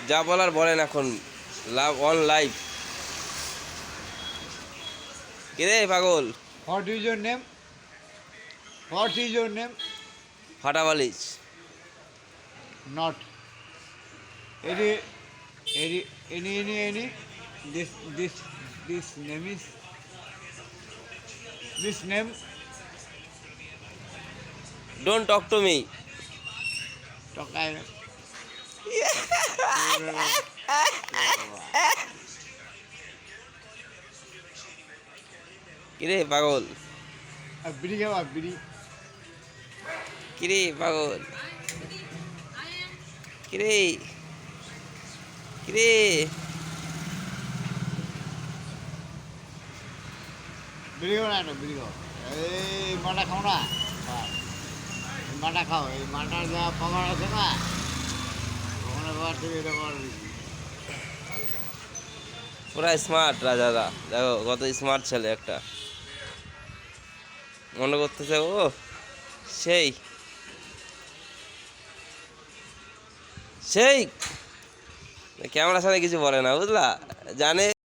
যা বলার বলেন এখন। লাভ অন লাইভ। কিরে পাগল? What is your name? What is your name? ফাটাবালিশ। Not. Any. This, this, this name is. This name. Don't talk to me. Tokai. কিরে পাগল? Biri খাওয়া biri. কিরে পাগল? কিরে কিরে? Biri খাও না biri খাও. এই মাটা খাও না. এই মাটা খাও. এই মাটার যা পাওয়ার আছে না. ওখানে পাওয়ার থেকে এটা পাওয়ার বেশি। পুরা স্মার্ট রাজাদা, দেখো কত স্মার্ট ছেলে একটা। মনে করতেছে ও সেই সেই ক্যামেরার সামনে কিছু বলে না, বুঝলা? জানে